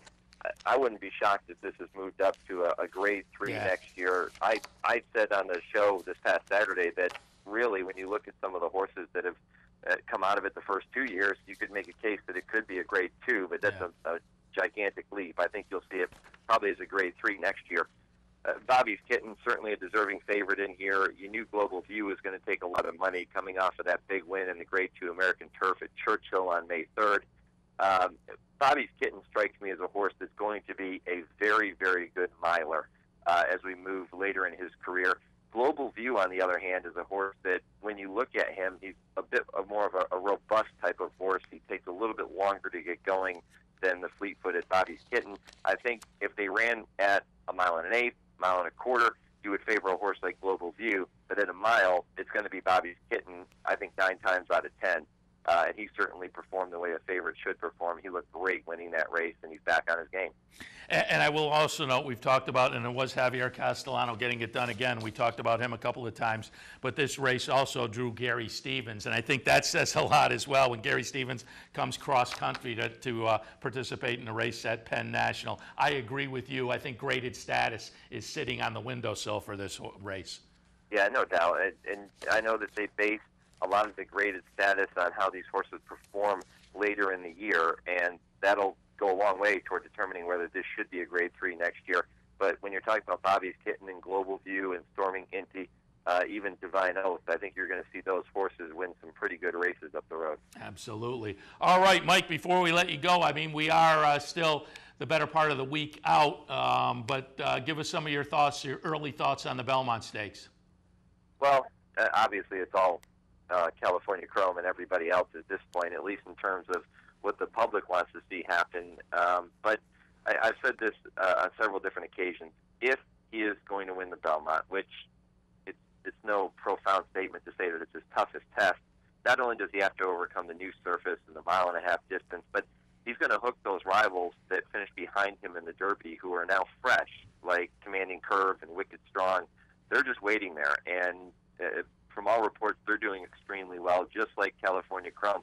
I wouldn't be shocked if this has moved up to a grade 3 next year. I said on the show this past Saturday that really, when you look at some of the horses that have come out of it the first 2 years, you could make a case that it could be a grade 2, but that's a gigantic leap. I think you'll see it probably as a grade 3 next year. Bobby's Kitten, certainly a deserving favorite in here. You knew Global View was going to take a lot of money coming off of that big win in the Grade 2 American Turf at Churchill on May 3rd. Bobby's Kitten strikes me as a horse that's going to be a very, very good miler as we move later in his career. Global View, on the other hand, is a horse that, when you look at him, he's a bit more of a robust type of horse. He takes a little bit longer to get going than the fleet-footed Bobby's Kitten. I think if they ran at 1 1/8, 1 1/4, you would favor a horse like Global View, but at a mile, it's going to be Bobby's Kitten, I think 9 times out of 10. And he certainly performed the way a favorite should perform. He looked great winning that race, and he's back on his game. And I will also note, we've talked about, and it was Javier Castellano getting it done again. We talked about him a couple of times, but this race also drew Gary Stevens, and I think that says a lot as well when Gary Stevens comes cross-country to participate in a race at Penn National. I agree with you. I think graded status is sitting on the windowsill for this race. Yeah, no doubt. And I know that they base a lot of the graded status on how these horses perform later in the year, and that'll go a long way toward determining whether this should be a grade 3 next year. But when you're talking about Bobby's Kitten and Global View and Storming Inti, even Divine Oath, I think you're going to see those horses win some pretty good races up the road. Absolutely. All right, Mike, before we let you go, I mean, we are still the better part of the week out, but give us some of your thoughts, your early thoughts on the Belmont Stakes. Well, obviously it's all California Chrome and everybody else at this point, at least in terms of what the public wants to see happen. But I've said this on several different occasions. If he is going to win the Belmont, which it's no profound statement to say that it's his toughest test, not only does he have to overcome the new surface and the 1.5 mile distance, but he's going to hook those rivals that finished behind him in the Derby who are now fresh, like Commanding Curve and Wicked Strong. They're just waiting there. And from all reports, they're doing extremely well, just like California Chrome.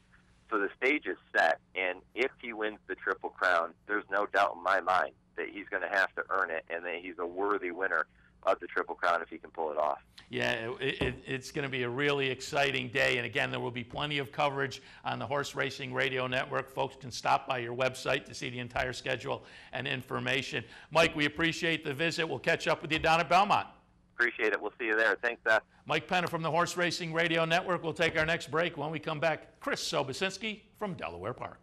So the stage is set, and if he wins the Triple Crown, there's no doubt in my mind that he's going to have to earn it, and that he's a worthy winner of the Triple Crown if he can pull it off. Yeah, it's going to be a really exciting day, and again, there will be plenty of coverage on the Horse Racing Radio Network. Folks can stop by your website to see the entire schedule and information. Mike, we appreciate the visit. We'll catch up with you down at Belmont. Appreciate it. We'll see you there. Thanks, Seth. Mike Penna from the Horse Racing Radio Network. We'll take our next break. When we come back, Chris Sobocinski from Delaware Park.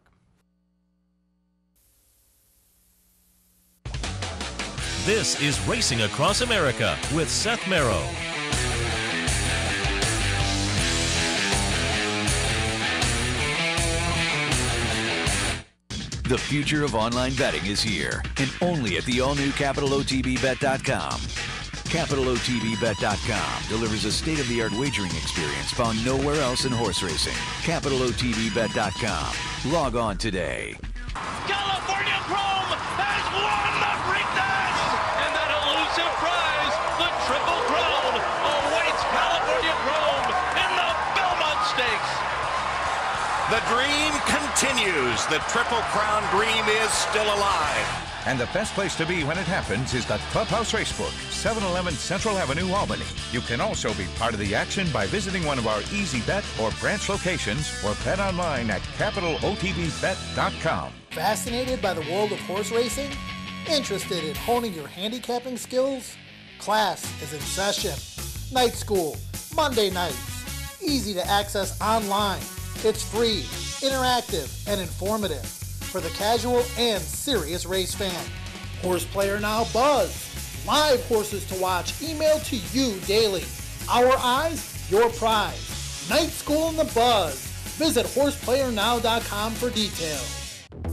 This is Racing Across America with Seth Merrow. The future of online betting is here, and only at the all-new CapitalOTBBet.com. CapitalOTBBet.com delivers a state-of-the-art wagering experience found nowhere else in horse racing. CapitalOTBBet.com. Log on today. California Chrome has won the Preakness! And that elusive prize, the Triple Crown, awaits California Chrome in the Belmont Stakes. The dream continues. The Triple Crown dream is still alive. And the best place to be when it happens is the Clubhouse Racebook, 711 Central Avenue, Albany. You can also be part of the action by visiting one of our Easy Bet or branch locations or bet online at capitalotbbet.com. Fascinated by the world of horse racing? Interested in honing your handicapping skills? Class is in session. Night school, Monday nights. Easy to access online. It's free, interactive, and informative for the casual and serious race fan. Horse Player Now Buzz. Live horses to watch emailed to you daily. Our eyes, your prize. Night School in the Buzz. Visit horseplayernow.com for details.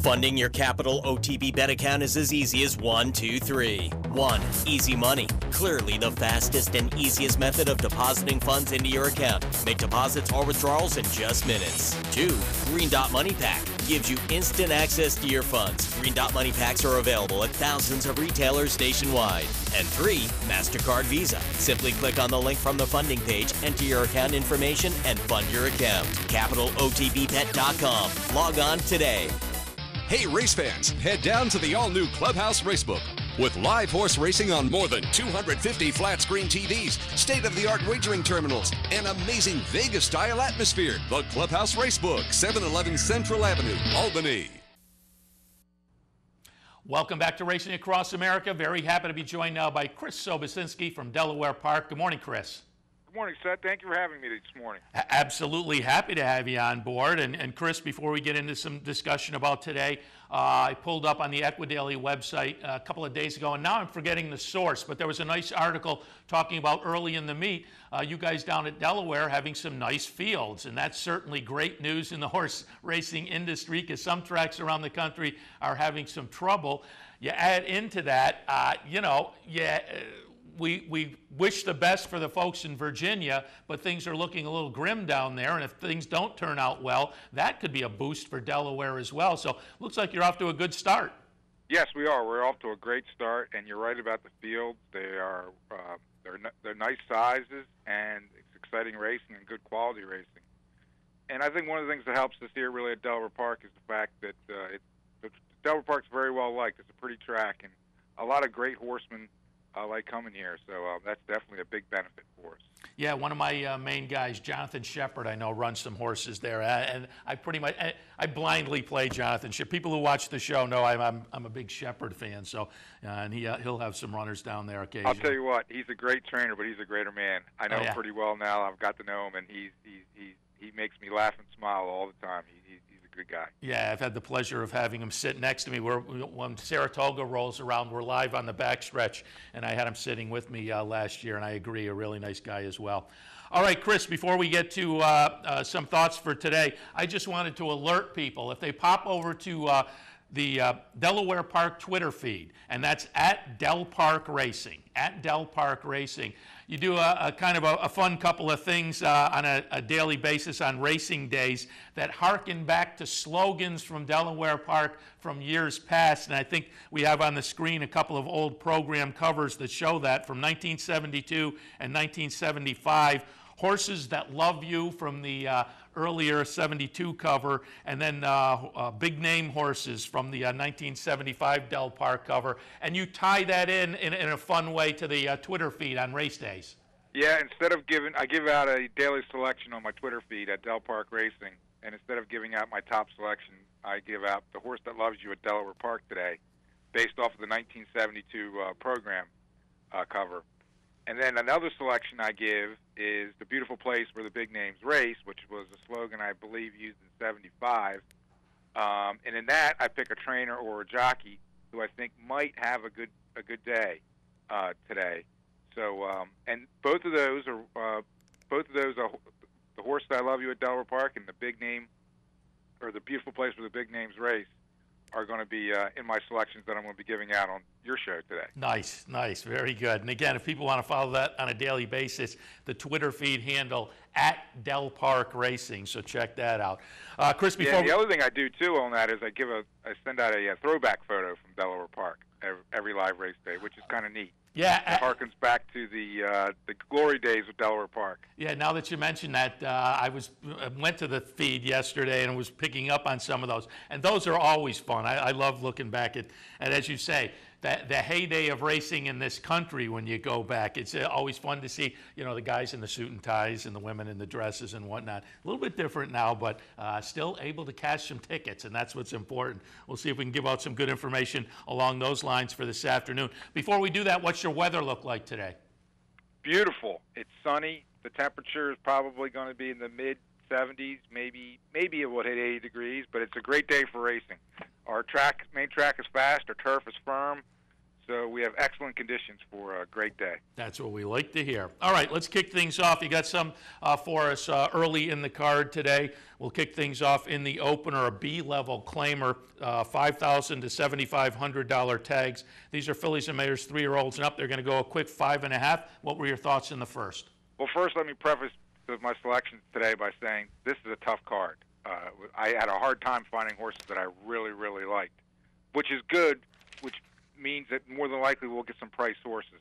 Funding your Capital OTB bet account is as easy as 1, 2, 3. 1. Easy Money. Clearly the fastest and easiest method of depositing funds into your account. Make deposits or withdrawals in just minutes. 2. Green Dot Money Pack. Gives you instant access to your funds. Green Dot Money Packs are available at thousands of retailers nationwide. And 3. MasterCard Visa. Simply click on the link from the funding page, enter your account information, and fund your account. CapitalOTBBet.com. Log on today. Hey race fans, head down to the all-new Clubhouse Racebook. With live horse racing on more than 250 flat-screen TVs, state-of-the-art wagering terminals, and amazing Vegas-style atmosphere. The Clubhouse Racebook, 711 Central Avenue, Albany. Welcome back to Racing Across America. Very happy to be joined now by Chris Sobocinski from Delaware Park. Good morning, Chris. Good morning, Seth. Thank you for having me this morning. Absolutely happy to have you on board. And Chris, before we get into some discussion about today, I pulled up on the Equidaily website a couple of days ago, and now I'm forgetting the source, but there was a nice article talking about early in the meet, you guys down at Delaware having some nice fields, and that's certainly great news in the horse racing industry because some tracks around the country are having some trouble. You add into that, we wish the best for the folks in Virginia, but things are looking a little grim down there, and if things don't turn out well, that could be a boost for Delaware as well. So looks like you're off to a good start. Yes, we are. We're off to a great start, and you're right about the field. They are they're nice sizes, and it's exciting racing and good quality racing. And I think one of the things that helps us here really at Delaware Park is the fact that Delaware Park's very well liked. It's a pretty track, and a lot of great horsemen like coming here, so that's definitely a big benefit for us. Yeah, one of my main guys, Jonathan Shepard, I know runs some horses there, and I pretty much I blindly play Jonathan Shepard. People who watch the show know I'm a big Shepard fan, so and he'll have some runners down there occasionally. I'll tell you what, he's a great trainer, but he's a greater man. I know him pretty well now. I've got to know him, and he makes me laugh and smile all the time. He's a good guy. Yeah, I've had the pleasure of having him sit next to me. When Saratoga rolls around, we're live on the backstretch, and I had him sitting with me last year, and I agree, a really nice guy as well. All right, Chris, before we get to some thoughts for today, I just wanted to alert people, if they pop over to the Delaware Park Twitter feed, and that's at Del Park Racing, at Del Park Racing. You do a kind of a fun couple of things on a daily basis on racing days that harken back to slogans from Delaware Park from years past. And I think we have on the screen a couple of old program covers that show that from 1972 and 1975. Horses That Love You from the earlier 72 cover, and then Big Name Horses from the 1975 Del Park cover. And you tie that in a fun way to the Twitter feed on race days. Yeah, I give out a daily selection on my Twitter feed at Del Park Racing, and instead of giving out my top selection, I give out The Horse That Loves You at Delaware Park today, based off of the 1972 program cover. And then another selection I give is The Beautiful Place Where the Big Names Race, which was a slogan I believe used in 75. And in that, I pick a trainer or a jockey who I think might have a good day today. So, and both of those are The Horse That I Love You at Delaware Park and The Big Name, or The Beautiful Place Where the Big Names Race, are going to be in my selections that I'm going to be giving out on your show today. Nice, very good. And again, if people want to follow that on a daily basis, the Twitter feed handle at Del Park Racing. So check that out. Chris, before the other thing I do too on that is I send out a throwback photo from Delaware Park every live race day, which is kind of neat. Yeah, it harkens back to the glory days of Delaware Park. Yeah, now that you mentioned that, I went to the feed yesterday and was picking up on some of those, and those are always fun. I love looking back at, and as you say, the heyday of racing in this country. When you go back, it's always fun to see, the guys in the suit and ties and the women in the dresses and whatnot. A little bit different now, but still able to cash some tickets, and that's what's important. We'll see if we can give out some good information along those lines for this afternoon. Before we do that, what's your weather look like today? Beautiful. It's sunny. The temperature is probably going to be in the mid-70s. Maybe it will hit 80 degrees, but it's a great day for racing. Our main track is fast. Our turf is firm. So we have excellent conditions for a great day. That's what we like to hear. All right, let's kick things off. You got some for us early in the card today. We'll kick things off in the opener, a B-level claimer, $5,000 to $7,500 tags. These are fillies and mares, 3-year-olds and up. They're going to go a quick 5.5. What were your thoughts in the first? Well, first let me preface my selections today by saying this is a tough card. I had a hard time finding horses that I really, really liked, which is good, which means that more than likely we'll get some price horses.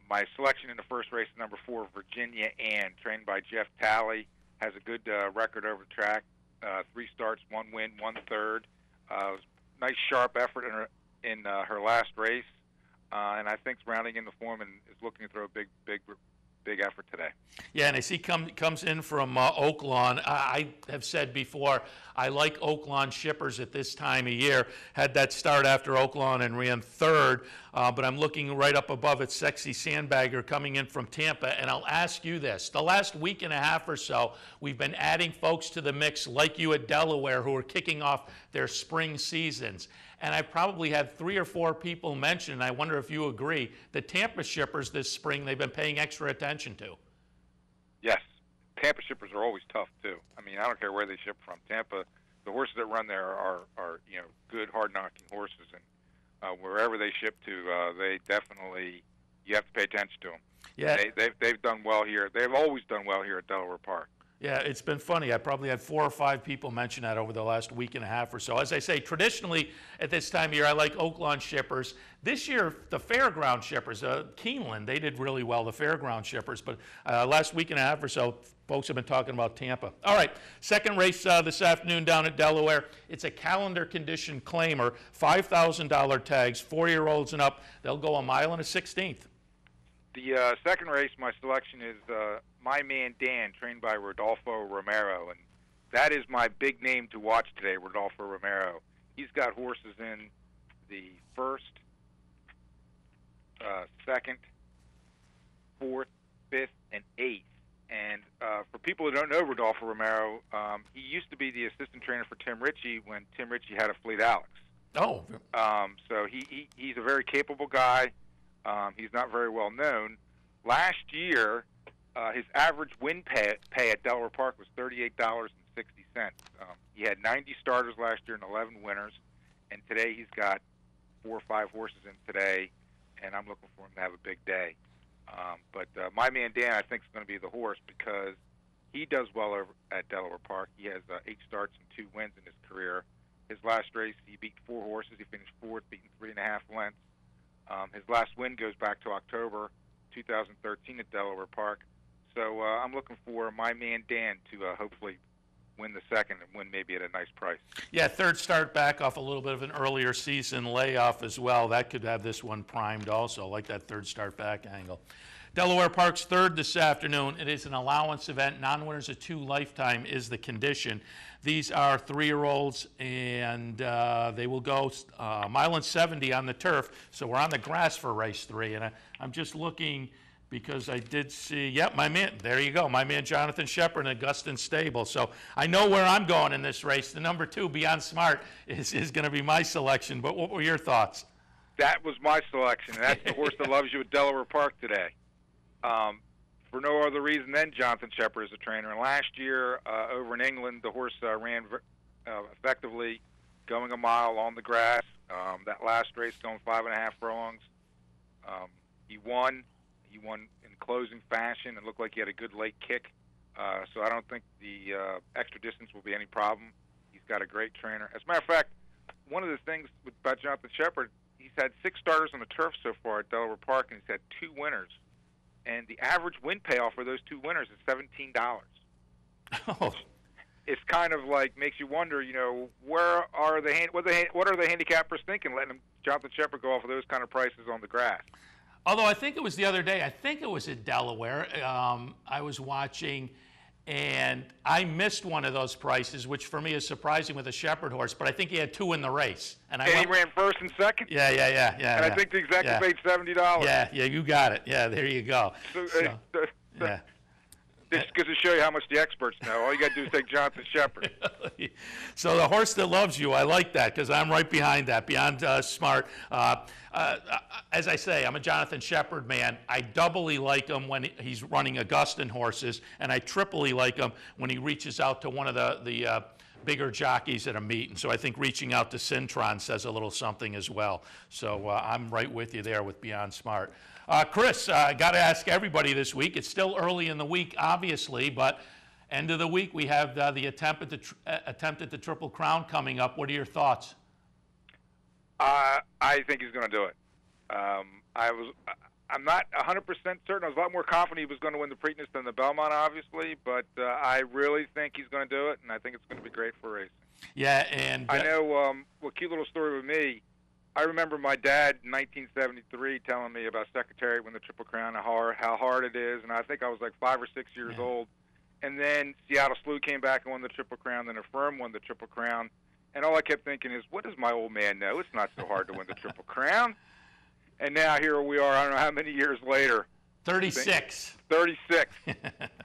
My selection in the first race, number 4, Virginia Ann, trained by Jeff Talley, has a good record over the track. 3 starts, 1 win, 1/3. Nice sharp effort in her last race, and I think rounding in the form and is looking to throw a big effort today. Yeah, and I see comes in from Oaklawn. I have said before, I like Oaklawn shippers at this time of year. Had that start after Oaklawn and ran 3rd, but I'm looking right up above at Sexy Sandbagger coming in from Tampa, and I'll ask you this. The last week and a half or so, we've been adding folks to the mix like you at Delaware who are kicking off their spring seasons. And I probably had 3 or 4 people mention, and I wonder if you agree, the Tampa shippers this spring they've been paying extra attention to. Yes. Tampa shippers are always tough, too. I mean, I don't care where they ship from. Tampa, the horses that run there are good, hard-knocking horses, and wherever they ship to, they definitely, you have to pay attention to them. Yeah. They've done well here. They've always done well here at Delaware Park. Yeah, it's been funny. I probably had 4 or 5 people mention that over the last week and a half or so. As I say, traditionally at this time of year, I like Oaklawn shippers. This year, the fairground shippers, Keeneland, they did really well, the fairground shippers. But last week and a half or so, folks have been talking about Tampa. All right, second race this afternoon down at Delaware. It's a calendar condition claimer, $5,000 tags, 4-year-olds and up. They'll go 1 1/16 miles. The second race, my selection is My Man Dan, trained by Rodolfo Romero, and that is my big name to watch today, Rodolfo Romero. He's got horses in the 1st, 2nd, 4th, 5th, and 8th. And for people who don't know Rodolfo Romero, he used to be the assistant trainer for Tim Ritchie when Tim Ritchie had a Fleet Alex. Oh. So he's a very capable guy. He's not very well known. Last year, his average win pay at Delaware Park was $38.60. He had 90 starters last year and 11 winners, and today he's got 4 or 5 horses in today, and I'm looking for him to have a big day. But My Man Dan, I think, is going to be the horse because he does well over at Delaware Park. He has 8 starts and 2 wins in his career. His last race, he beat 4 horses. He finished 4th, beaten 3.5 lengths. His last win goes back to October 2013 at Delaware Park. So I'm looking for My Man Dan to hopefully win the second and win maybe at a nice price. Yeah, 3rd start back off a little bit of an earlier season layoff as well. That could have this one primed also, like that 3rd start back angle. Delaware Park's 3rd this afternoon. It is an allowance event. Non-winners of 2 lifetime is the condition. These are 3-year-olds, and they will go 1 1/70 miles on the turf. So we're on the grass for race 3, and I'm just looking because I did see, yep, my man, there you go, my man Jonathan Shepard in Augustin Stable. So I know where I'm going in this race. The number 2, Beyond Smart, is going to be my selection. But what were your thoughts? That was my selection. That's the horse that loves you at Delaware Park today. For no other reason than Jonathan Shepard is a trainer. And last year over in England, the horse ran effectively, going a mile on the grass. That last race going 5.5 furlongs. He won. He won in closing fashion. It looked like he had a good late kick. So I don't think the extra distance will be any problem. He's got a great trainer. As a matter of fact, one of the things about Jonathan Shepard, he's had 6 starters on the turf so far at Delaware Park, and he's had 2 winners. And the average win payoff for those 2 winners is $17. Oh. It's kind of like makes you wonder, you know, where are what are the handicappers thinking, letting Jonathan Shepard go off of those kind of prices on the grass? Although I think it was the other day, I think it was at Delaware, I was watching, and I missed one of those prices, which for me is surprising with a Shepard horse, but I think he had 2 in the race. And he ran first and second? Yeah. And I think the executive paid $70. Yeah, you got it. Yeah, there you go. Yeah. This goes to show you how much the experts know. All you got to do is take Jonathan Shepard. So the horse that loves you, I like that because I'm right behind that, beyond smart. As I say, I'm a Jonathan Shepard man. I doubly like him when he's running Augustin horses, and I triply like him when he reaches out to one of the bigger jockeys at a meet. And so I think reaching out to Cintron says a little something as well. So I'm right with you there with Beyond Smart. Chris, I got to ask everybody this week. It's still early in the week, obviously, but end of the week we have the attempt at the Triple Crown coming up. What are your thoughts? I think he's going to do it. I'm not 100% certain. I was a lot more confident he was going to win the Preakness than the Belmont, obviously, but I really think he's going to do it, and I think it's going to be great for racing. Yeah, and I know. Cute little story with me. I remember my dad in 1973 telling me about Secretariat when the Triple Crown, how hard it is, and I think I was like 5 or 6 years old. And then Seattle Slew came back and won the Triple Crown, then Affirm won the Triple Crown, and all I kept thinking is, what does my old man know? It's not so hard to win the Triple Crown. And now here we are, I don't know how many years later. 36. 36. And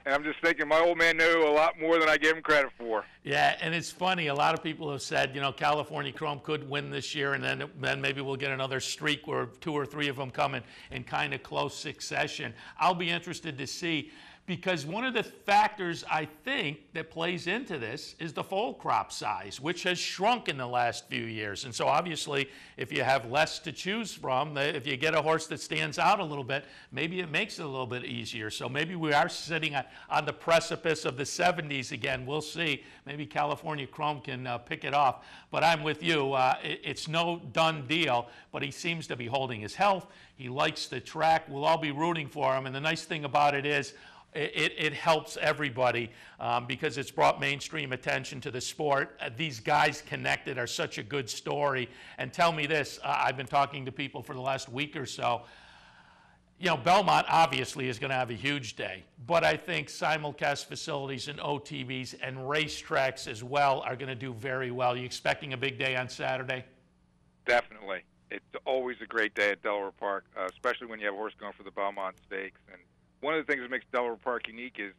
I'm just thinking my old man knew a lot more than I gave him credit for. Yeah, and it's funny. A lot of people have said, you know, California Chrome could win this year, and then maybe we'll get another streak where 2 or 3 of them come in kind of close succession. I'll be interested to see, because one of the factors I think that plays into this is the foal crop size, which has shrunk in the last few years. And so obviously, if you have less to choose from, if you get a horse that stands out a little bit, maybe it makes it a little bit easier. So maybe we are sitting on the precipice of the 70s again. We'll see. Maybe California Chrome can pick it off. But I'm with you. It's no done deal, but he seems to be holding his health. He likes the track. We'll all be rooting for him. And the nice thing about it is, it helps everybody because it's brought mainstream attention to the sport. These guys connected are such a good story. And tell me this, I've been talking to people for the last week or so. You know, Belmont obviously is going to have a huge day, but I think simulcast facilities and OTBs and racetracks as well are going to do very well. You expecting a big day on Saturday? Definitely. It's always a great day at Delaware Park, especially when you have a horse going for the Belmont Stakes. And one of the things that makes Delaware Park unique is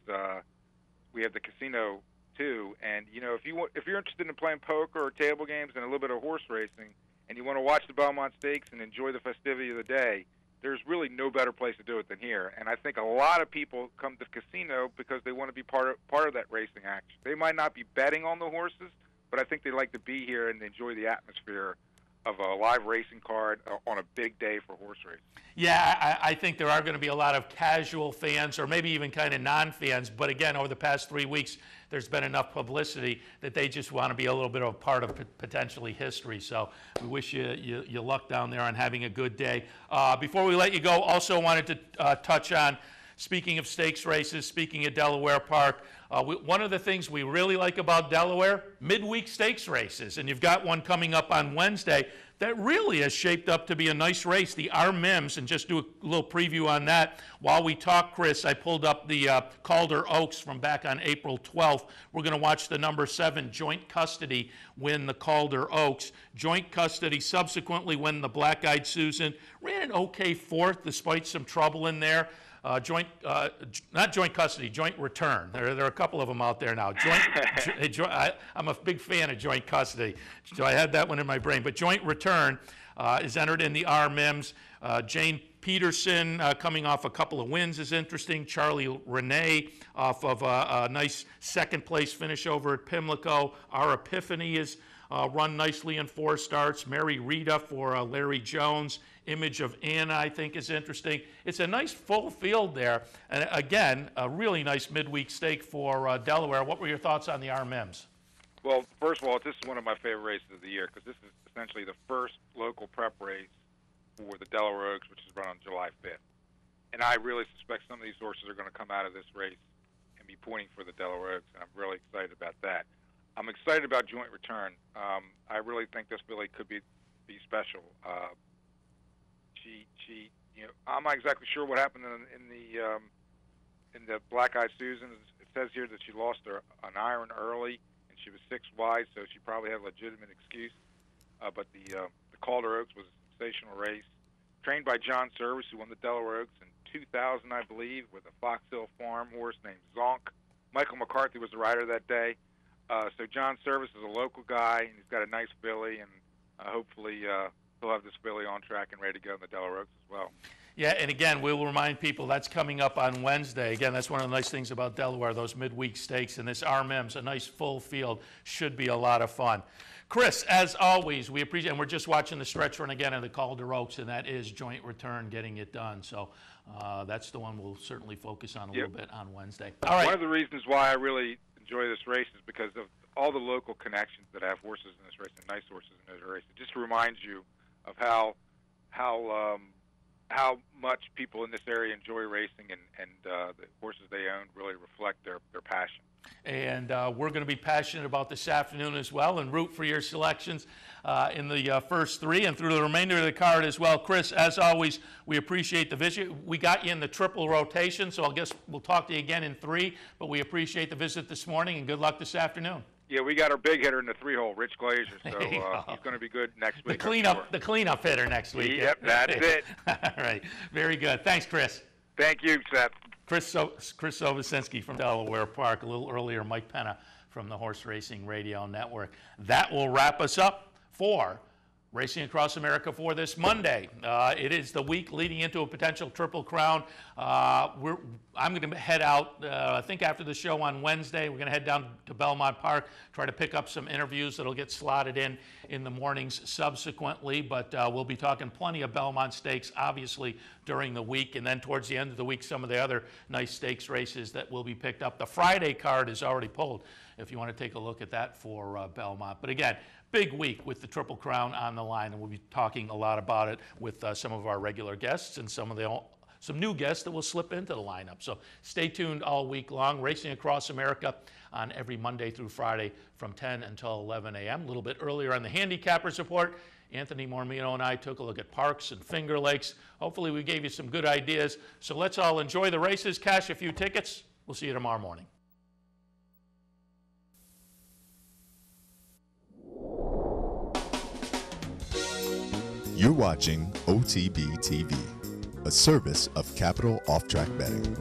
we have the casino too. And you know, if you're interested in playing poker or table games and a little bit of horse racing, and you want to watch the Belmont Stakes and enjoy the festivity of the day, there's really no better place to do it than here. And I think a lot of people come to the casino because they want to be part of that racing action. They might not be betting on the horses, but I think they like to be here and enjoy the atmosphere of a live racing card on a big day for horse racing. Yeah, I think there are going to be a lot of casual fans or maybe even kind of non-fans. But again, over the past 3 weeks, there's been enough publicity that they just want to be a little bit of a part of potentially history. So we wish you luck down there on having a good day. Before we let you go, also wanted to touch on, speaking of stakes races, speaking of Delaware Park, one of the things we really like about Delaware, midweek stakes races. And you've got one coming up on Wednesday that really has shaped up to be a nice race, the R-Mims, and just do a little preview on that. While we talk, Chris, I pulled up the Calder Oaks from back on April 12th. We're going to watch the number 7 Joint Custody win the Calder Oaks. Joint Custody subsequently win the Black Eyed Susan. Ran an okay 4th despite some trouble in there. Not Joint Custody, Joint Return. There are a couple of them out there now. I'm a big fan of Joint Custody, so I had that one in my brain. But Joint Return is entered in the R-Mims. Jane Peterson coming off a couple of wins is interesting. Charlie Renee off of a nice second place finish over at Pimlico. Our Epiphany is run nicely in 4 starts. Mary Rita for Larry Jones. Image of Anna, I think, is interesting. It's a nice full field there. And again, a really nice midweek stake for Delaware. What were your thoughts on the R-Mims? Well, first of all, this is one of my favorite races of the year because this is essentially the first local prep race for the Delaware Oaks, which is run on July 5th. And I really suspect some of these horses are going to come out of this race and be pointing for the Delaware Oaks, and I'm really excited about that. I'm excited about Joint Return. I really think this filly could be special. I'm not exactly sure what happened in the Black Eyed Susan. It says here that she lost an iron early, and she was 6 wide, so she probably had a legitimate excuse. But the Calder Oaks was a sensational race, trained by John Service, who won the Delaware Oaks in 2000, I believe, with a Fox Hill Farm horse named Zonk. Michael McCarthy was the rider that day. So John Service is a local guy, and he's got a nice filly, and hopefully he'll have this filly on track and ready to go in the Delaware Oaks as well. Yeah, and again, we'll remind people that's coming up on Wednesday. Again, that's one of the nice things about Delaware, those midweek stakes, and this RMM's a nice full field. Should be a lot of fun. Chris, as always, we appreciate, and we're just watching the stretch run again of the Calder Oaks, and that is Joint Return getting it done. So that's the one we'll certainly focus on a little bit on Wednesday. All right. One of the reasons why I really enjoy this race is because of all the local connections that have horses in this race and nice horses in this race. It just reminds you of how much people in this area enjoy racing, and the horses they own really reflect their passion. And we're going to be passionate about this afternoon as well, and root for your selections in the first 3 and through the remainder of the card as well. Chris, as always, we appreciate the visit. We got you in the triple rotation, so I guess we'll talk to you again in 3, but we appreciate the visit this morning, and good luck this afternoon. Yeah, we got our big hitter in the 3-hole, Rich Glazier, so he's going to be good next week. The cleanup hitter next week. Yep, that's it. All right, very good. Thanks, Chris. Thank you, Seth. Chris Sobocinski from Delaware Park. A little earlier, Mike Penna from the Horse Racing Radio Network. That will wrap us up for Racing Across America for this Monday. It is the week leading into a potential Triple Crown. I'm going to head out, I think after the show on Wednesday. We're going to head down to Belmont Park, try to pick up some interviews that'll get slotted in the mornings subsequently. But we'll be talking plenty of Belmont Stakes, obviously, during the week. And then towards the end of the week, some of the other nice stakes races that will be picked up. The Friday card is already pulled, if you want to take a look at that for Belmont. But again, big week with the Triple Crown on the line, and we'll be talking a lot about it with some of our regular guests and some new guests that will slip into the lineup. So stay tuned all week long. Racing Across America on every Monday through Friday from 10 until 11 a.m. A little bit earlier on the Handicappers Report, Anthony Mormino and I took a look at Parks and Finger Lakes. Hopefully we gave you some good ideas. So let's all enjoy the races, cash a few tickets. We'll see you tomorrow morning. You're watching OTB TV, a service of Capital Off-Track Betting.